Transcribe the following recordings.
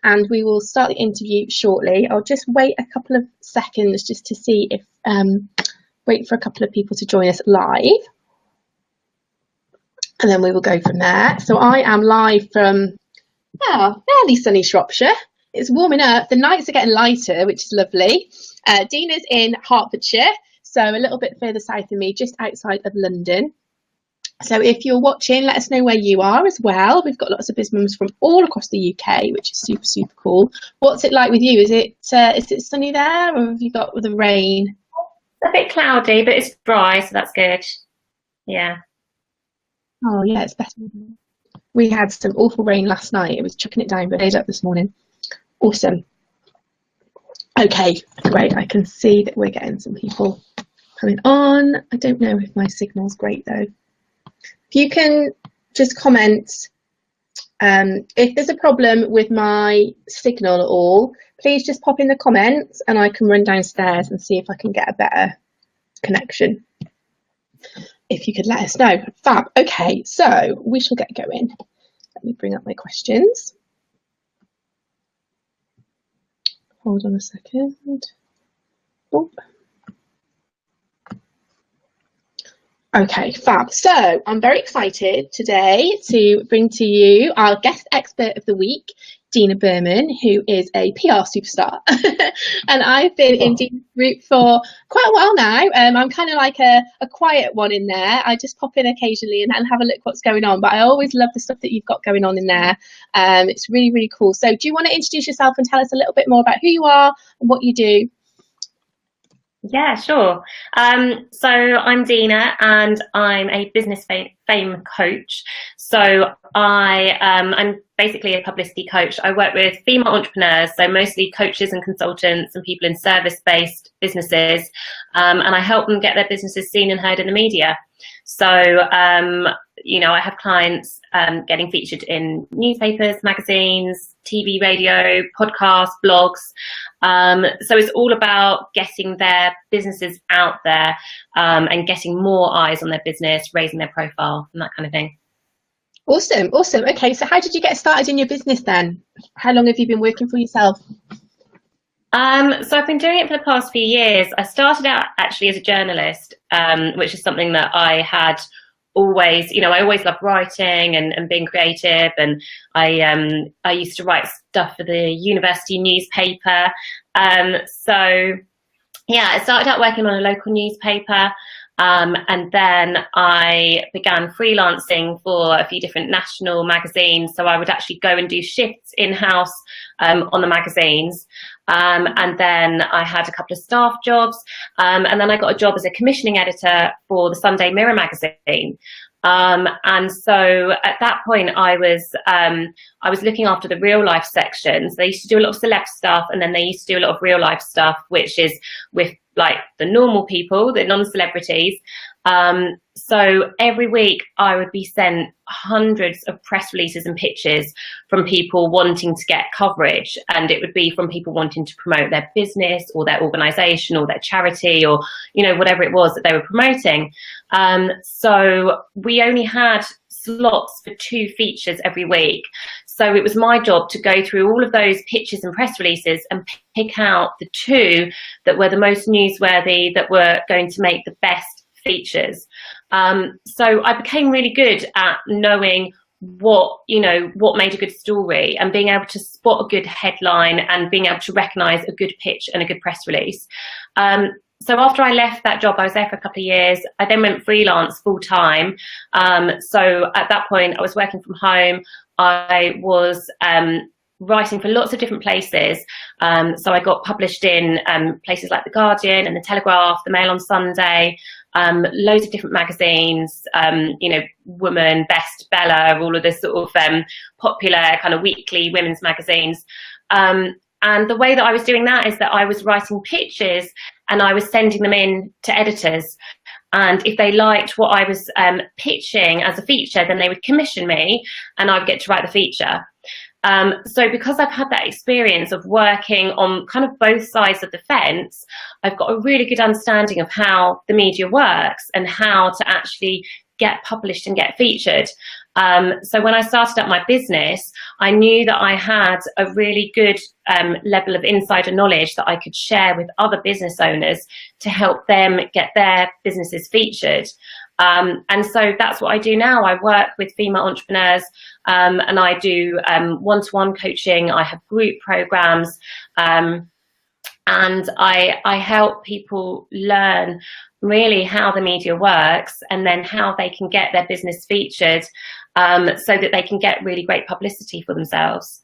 and we will start the interview shortly. I'll just wait a couple of seconds just to see if, wait for a couple of people to join us live. And then we will go from there. So I am live from fairly sunny Shropshire. It's warming up. The nights are getting lighter, which is lovely. Dina's in Hertfordshire, so a little bit further south of me, just outside of London. So if you're watching, let us know where you are as well. We've got lots of BizMums from all across the UK, which is super, super cool. What's it like with you? Is it sunny there, or have you got the rain? A bit cloudy, but it's dry, so that's good. Yeah. Oh yeah, it's better. We had some awful rain last night. It was chucking it down, but it's up this morning. Awesome. Okay, great. I can see that we're getting some people coming on. I don't know if my signal's great though. If you can just comment if there's a problem with my signal at all, please just pop in the comments and I can run downstairs and see if I can get a better connection. If you could let us know. Fab. Okay, so we shall get going. Let me bring up my questions. Hold on a second. Oh. Okay, fab. So I'm very excited today to bring to you our guest expert of the week, Dina Berman, who is a PR superstar. And I've been in Dina's group for quite a while now. I'm kind of like a quiet one in there. I just pop in occasionally and have a look what's going on. But I always love the stuff that you've got going on in there. It's really, really cool. So do you want to introduce yourself and tell us a little bit more about who you are and what you do? Yeah, sure. So I'm Dina and I'm a business fame coach. So I'm basically a publicity coach. I work with female entrepreneurs, so mostly coaches and consultants and people in service-based businesses, and I help them get their businesses seen and heard in the media. So, I have clients getting featured in newspapers, magazines, TV, radio, podcasts, blogs. So it's all about getting their businesses out there and getting more eyes on their business, raising their profile and that kind of thing. Awesome. Okay, so how did you get started in your business then? How long have you been working for yourself? So I've been doing it for the past few years. I started out actually as a journalist, which is something that I had always, I always loved writing and being creative, and I used to write stuff for the university newspaper. So yeah, I started out working on a local newspaper, and then I began freelancing for a few different national magazines. So I would actually go and do shifts in-house on the magazines. And then I had a couple of staff jobs, and then I got a job as a commissioning editor for the Sunday Mirror magazine. And so at that point I was looking after the real life sections. They used to do a lot of celeb stuff, and then they used to do a lot of real life stuff, which is with like the normal people, the non-celebrities. So every week I would be sent hundreds of press releases and pitches from people wanting to get coverage, and it would be from people wanting to promote their business or their organization or their charity or whatever it was that they were promoting. So we only had slots for 2 features every week. So it was my job to go through all of those pitches and press releases and pick out the 2 that were the most newsworthy, that were going to make the best features. So I became really good at knowing what made a good story and being able to spot a good headline and being able to recognize a good pitch and a good press release. So after I left that job, I was there for a couple of years. I then went freelance full time. So at that point I was working from home. I was writing for lots of different places. So I got published in places like The Guardian and The Telegraph, The Mail on Sunday, loads of different magazines, Woman, Best, Bella, all of this sort of popular kind of weekly women's magazines. And the way that I was doing that is that I was writing pitches and I was sending them in to editors. And if they liked what I was pitching as a feature, then they would commission me and I would get to write the feature. So because I've had that experience of working on kind of both sides of the fence, I've got a really good understanding of how the media works and how to actually get published and get featured. So when I started up my business, I knew that I had a really good level of insider knowledge that I could share with other business owners to help them get their businesses featured. And so that's what I do now. I work with female entrepreneurs, and I do one-to-one coaching. I have group programs, and I help people learn really how the media works, and then how they can get their business featured, so that they can get really great publicity for themselves.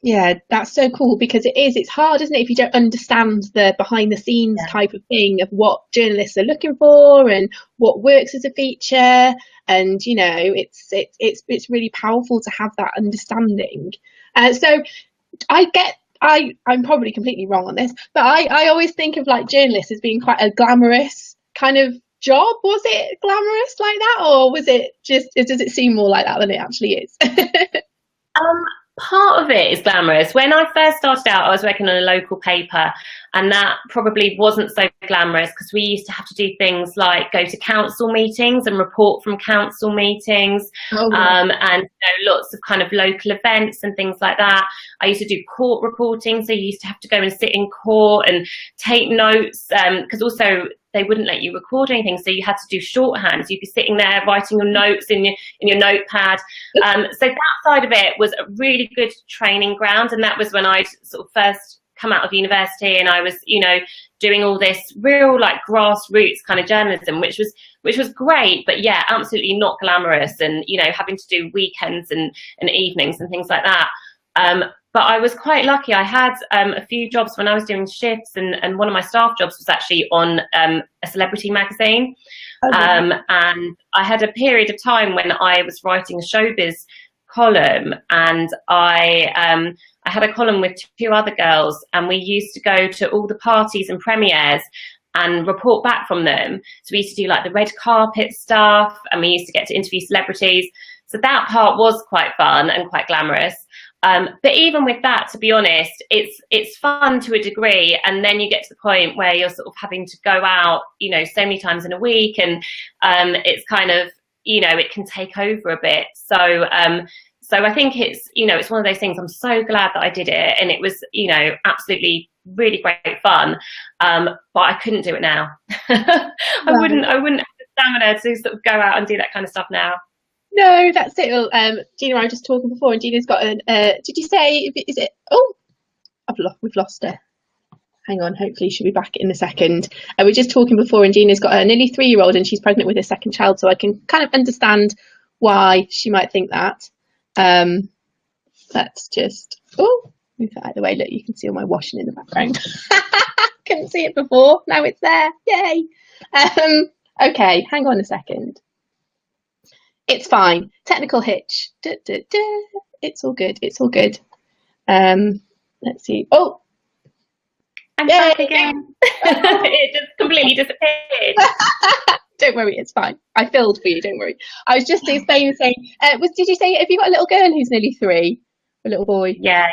Yeah, that's so cool, because it's hard, isn't it, if you don't understand the behind the scenes type of thing of what journalists are looking for and what works as a feature. And you know, it's really powerful to have that understanding. So I'm probably completely wrong on this, but I always think of like journalists as being quite a glamorous kind of job. Was it glamorous like that, or was it just, does it seem more like that than it actually is? Part of it is glamorous. When I first started out, I was working on a local paper, and that probably wasn't so glamorous, because we used to have to do things like go to council meetings and report from council meetings, and lots of kind of local events and things like that. I used to do court reporting, so you used to have to go and sit in court and take notes, because also they wouldn't let you record anything, so you had to do shorthand. So you'd be sitting there writing your notes in your notepad. So that side of it was a really good training ground, and that was when I sort of first come out of university, and I was, you know, doing all this real like grassroots kind of journalism, which was great, but yeah, absolutely not glamorous, and you know, having to do weekends and evenings and things like that. But I was quite lucky. I had a few jobs when I was doing shifts, and one of my staff jobs was actually on a celebrity magazine. And I had a period of time when I was writing a showbiz column, and I had a column with two other girls, and we used to go to all the parties and premieres and report back from them. So we used to do like the red carpet stuff, and we used to get to interview celebrities. So that part was quite fun and quite glamorous. But even with that, to be honest, it's fun to a degree, and then you get to the point where you're sort of having to go out, you know, so many times in a week, and it's kind of, you know, it can take over a bit. So I think it's, you know, it's one of those things. I'm so glad that I did it, and it was, you know, absolutely really great fun. But I couldn't do it now. I wouldn't have the stamina to sort of go out and do that kind of stuff now. No, that's it. Well, Gina, I was just talking before, and Gina's got an. Did you say? Is it? Oh, we've lost her. Hang on. Hopefully, she'll be back in a second. We were just talking before, and Gina's got a nearly 3-year-old, and she's pregnant with her second child. So I can kind of understand why she might think that. Let's just move that out of the way. Look, you can see all my washing in the background. Couldn't see it before. Now it's there. Yay. Okay, hang on a second. It's fine. Technical hitch. It's all good. It's all good. Let's see. Oh, I'm back again. It just completely disappeared. Don't worry, it's fine. I filled for you. Don't worry. I was just saying. Did you say, have you got a little girl who's nearly 3? A little boy? Yeah,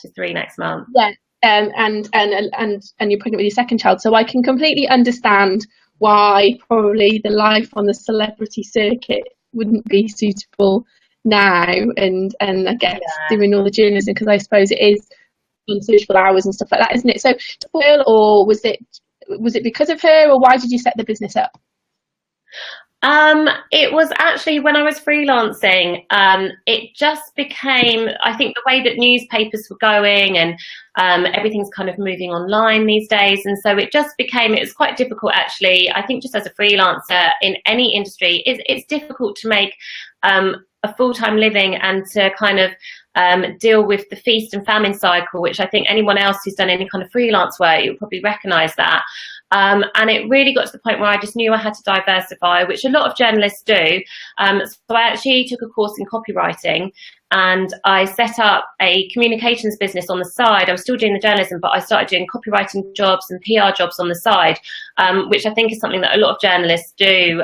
she's 3 next month. Yeah. And you're pregnant with your second child, so I can completely understand why probably the life on the celebrity circuit wouldn't be suitable now, and I guess doing all the journalism, because I suppose it is on social hours and stuff like that, isn't it? So, or was it because of her, or why did you set the business up? It was actually when I was freelancing, it just became, I think the way that newspapers were going, and everything's kind of moving online these days, and so it was quite difficult actually. I think just as a freelancer in any industry, it's difficult to make a full-time living and to kind of deal with the feast and famine cycle, which I think anyone else who's done any kind of freelance work, you'll probably recognise that. And it really got to the point where I just knew I had to diversify, which a lot of journalists do. So I actually took a course in copywriting, and I set up a communications business on the side. I was still doing the journalism, but I started doing copywriting jobs and PR jobs on the side, which I think is something that a lot of journalists do.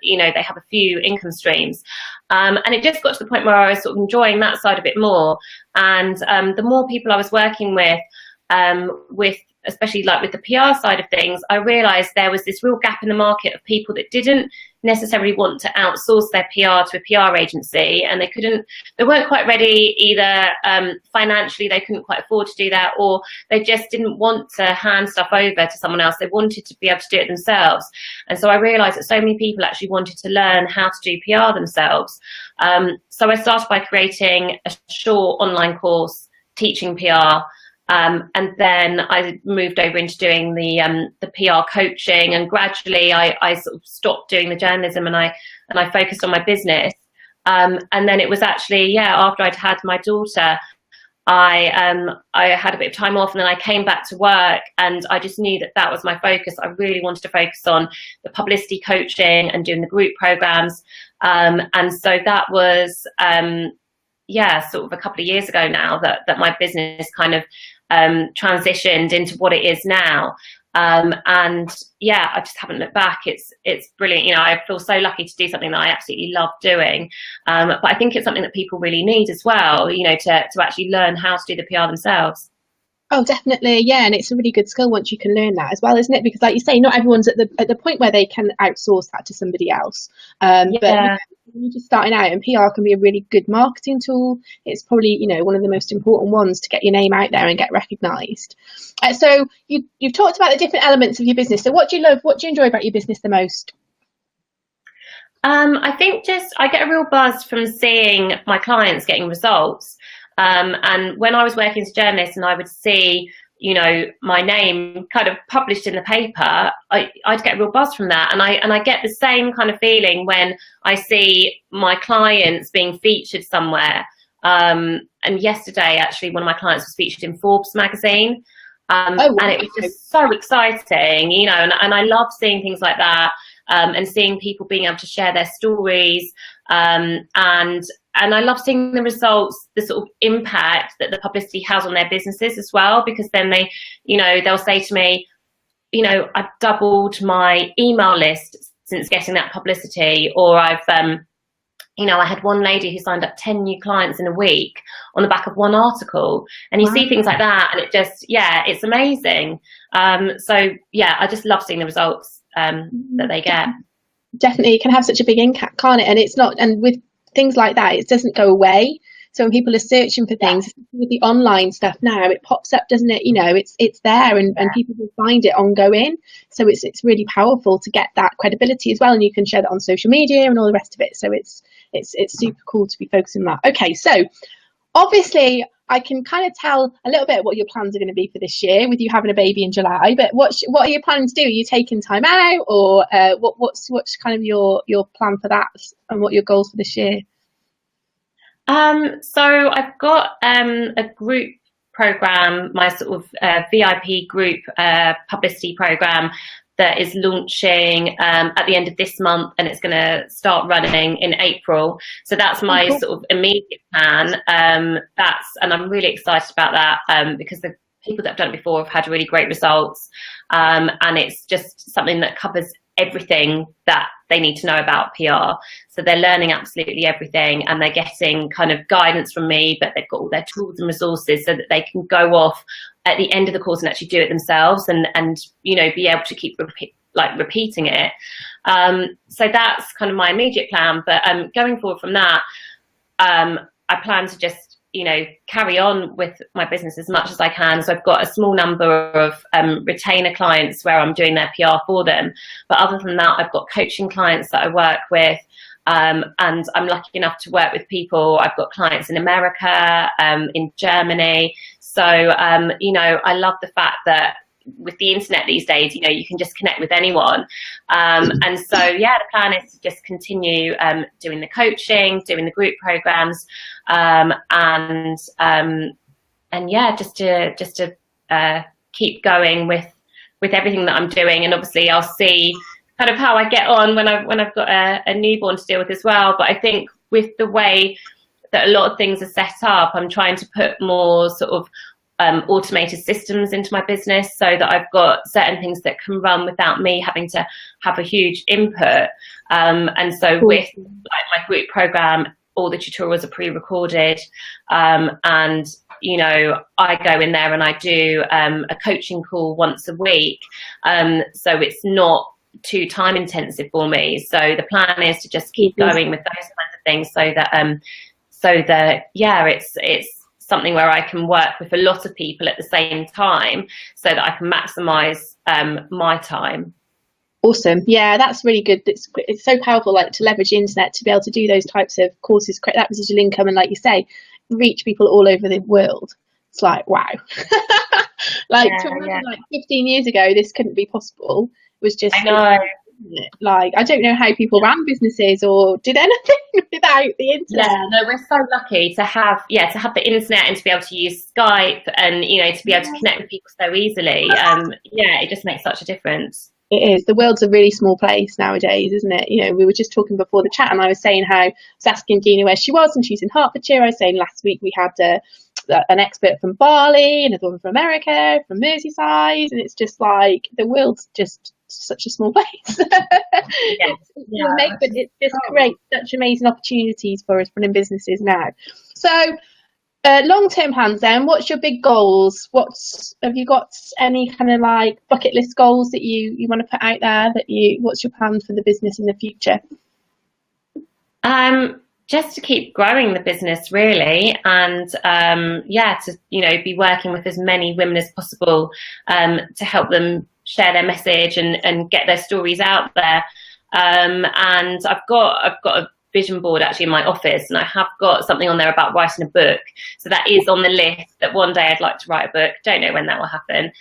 You know, they have a few income streams. And it just got to the point where I was sort of enjoying that side of it more. And the more people I was working with especially like with the PR side of things, I realised there was this real gap in the market of people that didn't necessarily want to outsource their PR to a PR agency, and they weren't quite ready either. Financially, they couldn't quite afford to do that, or they just didn't want to hand stuff over to someone else. They wanted to be able to do it themselves. And so I realized that so many people actually wanted to learn how to do PR themselves. So I started by creating a short online course teaching PR. And then I moved over into doing the PR coaching, and gradually I sort of stopped doing the journalism, and I focused on my business. And then it was actually, after I'd had my daughter, I had a bit of time off, and then I came back to work, and I just knew that was my focus. I really wanted to focus on the publicity coaching and doing the group programs. And so that was, sort of a couple of years ago now that my business kind of transitioned into what it is now. And I just haven't looked back. It's brilliant. You know, I feel so lucky to do something that I absolutely love doing. But I think it's something that people really need as well, you know, to actually learn how to do the PR themselves. Oh, definitely, yeah, and it's a really good skill once you can learn that as well, isn't it? Because, like you say, not everyone's at the point where they can outsource that to somebody else. But you know, when you're just starting out, and PR can be a really good marketing tool. It's probably, you know, one of the most important ones to get your name out there and get recognised. So you've talked about the different elements of your business. So what do you love? What do you enjoy about your business the most? I think I get a real buzz from seeing my clients getting results. And when I was working as a journalist and I would see, you know, my name kind of published in the paper, I'd get a real buzz from that. And I get the same kind of feeling when I see my clients being featured somewhere. And yesterday, actually, one of my clients was featured in Forbes magazine. And it was just so exciting, you know, and I love seeing things like that, and seeing people being able to share their stories, and I love seeing the results, the sort of impact that the publicity has on their businesses as well, because then they, you know, they'll say to me, you know, I've doubled my email list since getting that publicity, or I've, you know, I had one lady who signed up 10 new clients in a week on the back of one article, and you see things like that, and it just, it's amazing. So I just love seeing the results that they get. Definitely, it can have such a big impact, can't it? And it's not, and with things like that, it doesn't go away. So when people are searching for things with the online stuff now, it pops up, doesn't it? You know, it's there, and people will find it ongoing. So it's really powerful to get that credibility as well, and you can share that on social media and all the rest of it. So it's super cool to be focusing on that. Okay, so obviously I can kind of tell a little bit what your plans are going to be for this year with you having a baby in July. But what are you planning to do? Are you taking time out, or what's kind of your plan for that, and what are your goals for this year? So I've got a group program, my sort of VIP group publicity program that is launching at the end of this month, and it's going to start running in April. So that's my sort of immediate plan. And I'm really excited about that, because the people that have done it before have had really great results. And it's just something that covers everything that they need to know about PR. So they're learning absolutely everything, and they're getting kind of guidance from me, but they've got all their tools and resources so that they can go off at the end of the course and actually do it themselves, and you know, be able to keep repeating it. So that's kind of my immediate plan. But going forward from that, I plan to just, you know, carry on with my business as much as I can. So I've got a small number of retainer clients where I'm doing their PR for them. But other than that, I've got coaching clients that I work with. And I'm lucky enough to work with people. I've got clients in America, in Germany. So, you know, I love the fact that with the internet these days, you know, you can just connect with anyone. And so, the plan is to just continue doing the coaching, doing the group programs, and just to keep going with everything that I'm doing. And obviously, I'll see kind of how I get on when I've got a newborn to deal with as well. But I think with the way that a lot of things are set up, I'm trying to put more sort of automated systems into my business, so that I've got certain things that can run without me having to have a huge input. And so with like my group program, all the tutorials are pre-recorded, and you know, I go in there and I do a coaching call once a week. So it's not too time intensive for me. So the plan is to just keep going with those kinds of things, so that yeah, it's something where I can work with a lot of people at the same time, so that I can maximize my time. Awesome. Yeah, that's really good. It's so powerful, like, to leverage the internet to be able to do those types of courses, create that residual income, and, like you say, reach people all over the world. It's like, wow. Like, like 15 years ago, this couldn't be possible. It was just, I know. Like, I don't know how people ran businesses or did anything without the internet. Yeah, no, we're so lucky to have the internet and to be able to use Skype and, you know, to be able to connect with people so easily. Yeah, it just makes such a difference. It is. The world's a really small place nowadays, isn't it? You know, we were just talking before the chat, and I was saying how I was asking Dina where she was, and she's in Hertfordshire. I was saying last week we had an expert from Bali, another one from America, from Merseyside, and it's just like the world's just such a small place. But it just creates such amazing opportunities for us running businesses now. So long-term plans then, what's your big goals? Have you got any kind of like bucket list goals that you want to put out there, what's your plan for the business in the future? Just to keep growing the business, really, and to, you know, be working with as many women as possible to help them share their message and get their stories out there. And I've got a vision board actually in my office, and I have got something on there about writing a book. So that is on the list, that one day I'd like to write a book. Don't know when that will happen.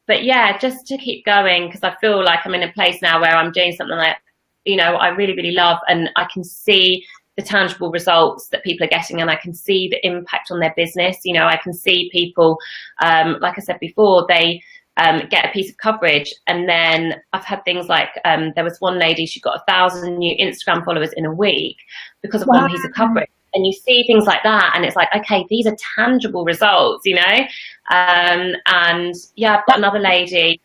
But yeah, just to keep going, because I feel like I'm in a place now where I'm doing something that, you know, I really, really love, and I can see the tangible results that people are getting, and I can see the impact on their business. You know, I can see people, like I said before, they get a piece of coverage, and then I've had things like there was one lady, she got 1,000 new Instagram followers in a week because of one piece of coverage. And you see things like that, and it's like, okay, these are tangible results, you know. And yeah, I've got another lady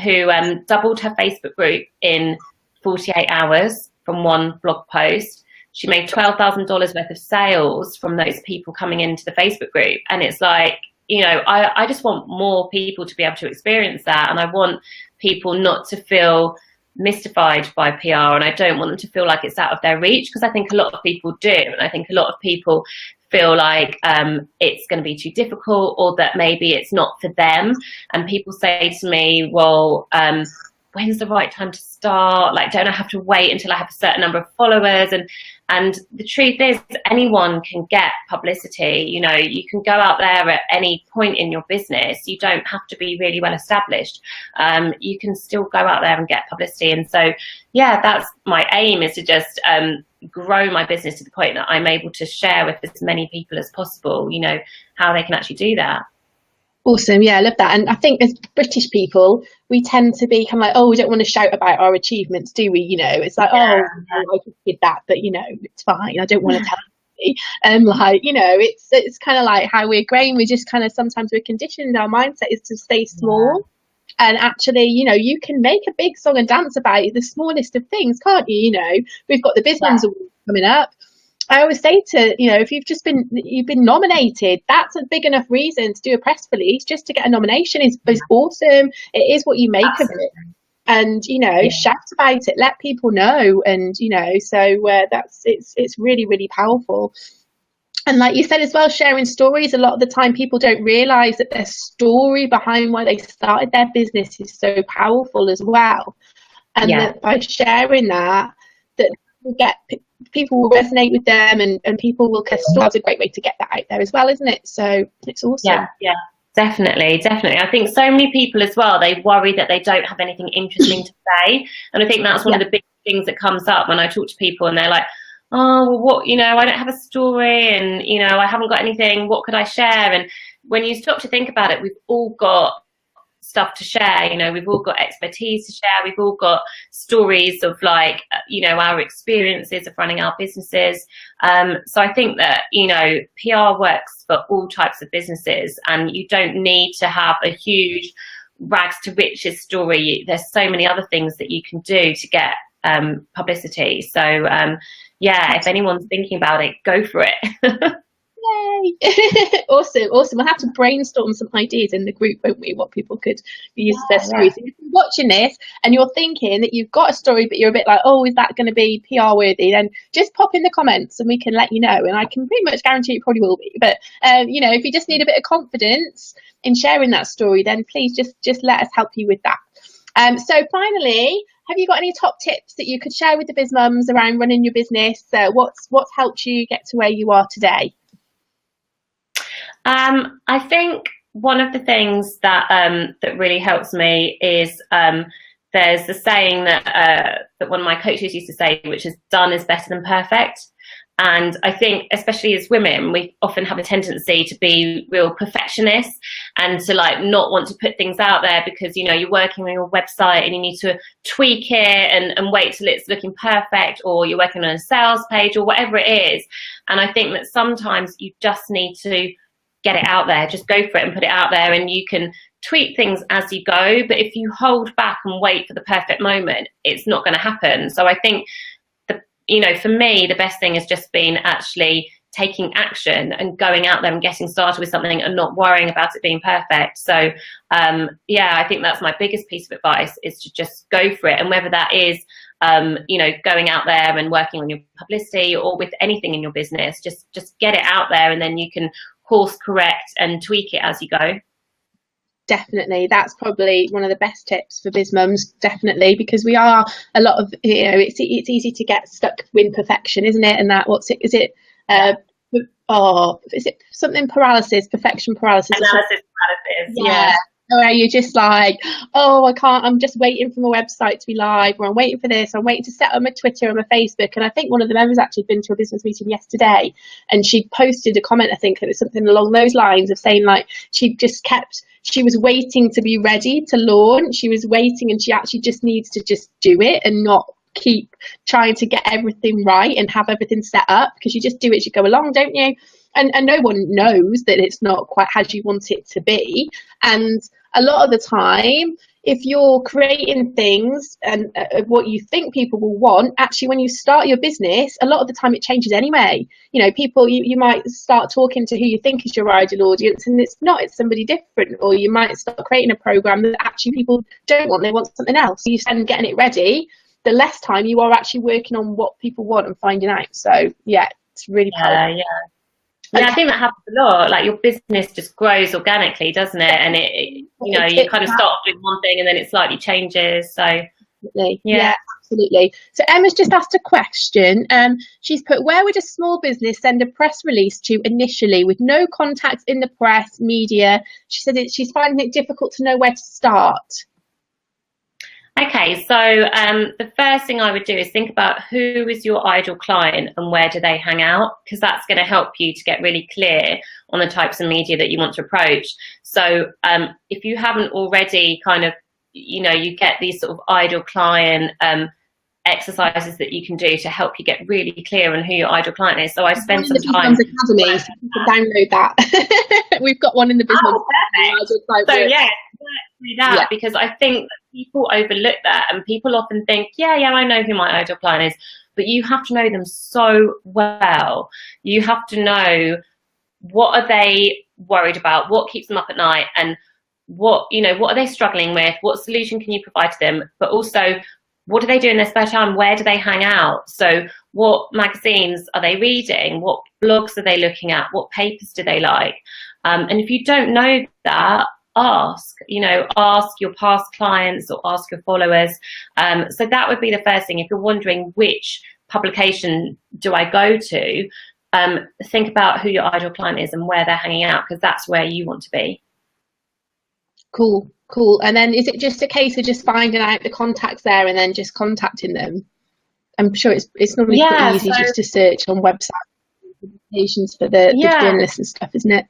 who doubled her Facebook group in 48 hours from one blog post. She made $12,000 worth of sales from those people coming into the Facebook group. And it's like, you know, I just want more people to be able to experience that. And I want people not to feel mystified by PR, and I don't want them to feel like it's out of their reach, because I think a lot of people do. And I think a lot of people feel like it's going to be too difficult, or that maybe it's not for them. And people say to me, well, when's the right time to start? Like, don't I have to wait until I have a certain number of followers? And the truth is, anyone can get publicity. You know, you can go out there at any point in your business. You don't have to be really well established. You can still go out there and get publicity. And so, yeah, that's my aim, is to just grow my business to the point that I'm able to share with as many people as possible, you know, how they can actually do that. Awesome. Yeah, I love that. And I think as British people, we tend to be kind of like, oh, we don't want to shout about our achievements, do we? You know, it's like, I just did that, but, you know, it's fine. I don't want to tell anybody. Like, you know, it's kind of like how we're growing. We just kind of, sometimes we're conditioned. Our mindset is to stay small. And actually, you know, you can make a big song and dance about the smallest of things, can't you? You know, we've got the Business Awards coming up. I always say to, you know, if you've been nominated, that's a big enough reason to do a press release. Just to get a nomination is awesome. It is what you make of it. And, you know, shout about it, let people know. And, you know, so it's really, really powerful. And like you said as well, sharing stories, a lot of the time people don't realise that their story behind why they started their business is so powerful as well. And that by sharing that people will resonate with them, and people will cast. That's a great way to get that out there as well, isn't it? So it's awesome. Yeah, definitely. I think so many people as well, they worry that they don't have anything interesting to say, and I think that's one of the big things that comes up when I talk to people, and they're like, oh, well, what, you know, I don't have a story, and, you know, I haven't got anything, what could I share? And when you stop to think about it, we've all got stuff to share, you know, we've all got expertise to share, we've all got stories of, like, you know, our experiences of running our businesses. So I think that, you know, PR works for all types of businesses, and you don't need to have a huge rags to riches story. There's so many other things that you can do to get publicity. So if anyone's thinking about it, go for it. Yay! Awesome. We'll have to brainstorm some ideas in the group, won't we? What people could use for their stories. Yeah. If you're watching this and you're thinking that you've got a story, but you're a bit like, oh, is that going to be PR worthy? Then just pop in the comments and we can let you know. And I can pretty much guarantee it probably will be. But if you just need a bit of confidence in sharing that story, then please just let us help you with that. So finally, have you got any top tips that you could share with the biz mums around running your business? What's helped you get to where you are today? I think one of the things that that really helps me is there's the saying that one of my coaches used to say, which is done is better than perfect. And I think, especially as women, we often have a tendency to be real perfectionists and to not want to put things out there because, you're working on your website and you need to tweak it and wait till it's looking perfect, or you're working on a sales page or whatever it is. And I think that sometimes you just need to get it out there, just go for it and put it out there, and you can tweak things as you go. But if you hold back and wait for the perfect moment, it's not going to happen. So I think for me, the best thing has just been actually taking action and going out there and getting started with something and not worrying about it being perfect. So, I think that's my biggest piece of advice, is to just go for it. And whether that is, going out there and working on your publicity or with anything in your business, just get it out there, and then you can course correct and tweak it as you go. Definitely, that's probably one of the best tips for biz mums, definitely, because we are a lot of, it's easy to get stuck with perfection, isn't it? And that, is it something paralysis, perfection paralysis? Analysis paralysis, yeah. Where you're just like, oh, I can't, I'm just waiting for my website to be live, or I'm waiting for this, I'm waiting to set up my Twitter and my Facebook. And I think one of the members actually been to a business meeting yesterday, and she posted a comment, I think it was something along those lines, of saying she was waiting to be ready to launch. She was waiting, and she actually just needs to just do it and not keep trying to get everything right and have everything set up, because you just do it as you go along, don't you? And no one knows that it's not quite as you want it to be. And a lot of the time, if you're creating things and what you think people will want, actually when you start your business, a lot of the time it changes anyway. People, you might start talking to who you think is your ideal audience, and it's somebody different. Or you might start creating a program that actually people don't want, they want something else. So you spend getting it ready, the less time you are actually working on what people want and finding out. So yeah, it's really powerful. Yeah, I think that happens a lot. Your business just grows organically, doesn't it? And you kind of start off doing one thing and then it slightly changes. So yeah, absolutely. So Emma's just asked a question. She's put, where would a small business send a press release to initially with no contacts in the press, media? She said she's finding it difficult to know where to start. Okay, so the first thing I would do is think about who is your ideal client and where do they hang out, because that's going to help you to get really clear on the types of media that you want to approach. So if you haven't already you get these sort of ideal client exercises that you can do to help you get really clear on who your ideal client is. So I spend some time. Academy, so you can download that. We've got one in the business. Because I think that people overlook that, and people often think, I know who my ideal client is, but you have to know them so well. You have to know, what are they worried about, what keeps them up at night, and what are they struggling with, what solution can you provide to them, but also what do they do in their spare time, where do they hang out, so what magazines are they reading, what blogs are they looking at, what papers do they like, and if you don't know that, ask your past clients or ask your followers. So that would be the first thing. If you're wondering which publication do I go to, think about who your ideal client is and where they're hanging out, because that's where you want to be. Cool. And then is it just a case of just finding out the contacts there and then just contacting them? I'm sure it's normally pretty easy just to search on websites for the journalists and stuff, isn't it?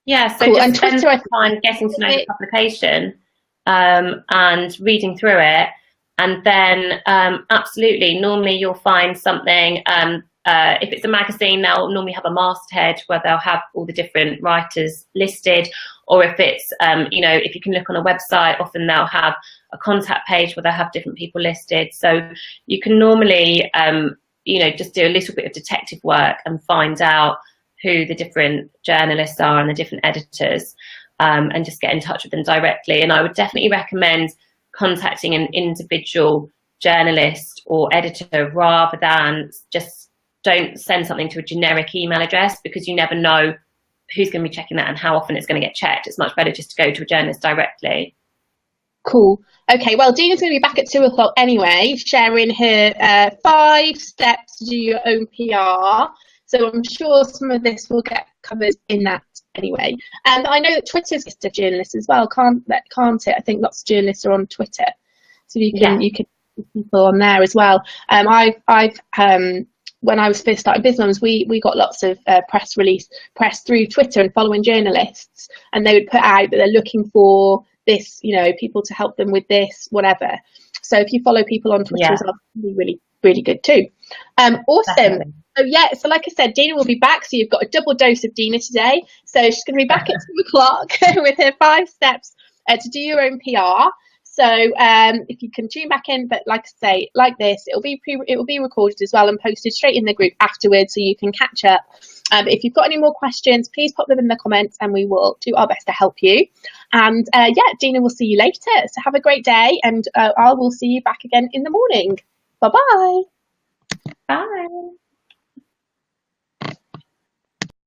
Yeah, so just spend time getting to know the publication and reading through it. And then absolutely, normally you'll find something, if it's a magazine, they'll normally have a masthead where they'll have all the different writers listed. Or if it's, if you can look on a website, often they'll have a contact page where they'll have different people listed. So you can normally, just do a little bit of detective work and find out who the different journalists are and the different editors, and just get in touch with them directly. And I would definitely recommend contacting an individual journalist or editor rather than just don't send something to a generic email address, because you never know who's going to be checking that and how often it's going to get checked. It's much better just to go to a journalist directly. Cool. Okay, well, Dina's going to be back at 2 o'clock anyway, sharing her 5 steps to do your own PR. So I'm sure some of this will get covered in that anyway. And I know that Twitter's just a journalist as well, can't it? I think lots of journalists are on Twitter, so you can put people on there as well. I've when I was first starting BizMums, we got lots of press through Twitter and following journalists, and they would put out that they're looking for this, you know, people to help them with this, whatever. So if you follow people on Twitter, it's really, really good too. Awesome. Definitely. So yeah, so like I said, Dina will be back. So you've got a double dose of Dina today. So she's going to be back at 2 o'clock with her 5 steps to do your own PR. So if you can tune back in, but like I say, like this, it will be recorded as well and posted straight in the group afterwards, so you can catch up. If you've got any more questions, please pop them in the comments and we will do our best to help you. And yeah, Dina, will see you later. So have a great day, and I will see you back again in the morning. Bye-bye. Bye.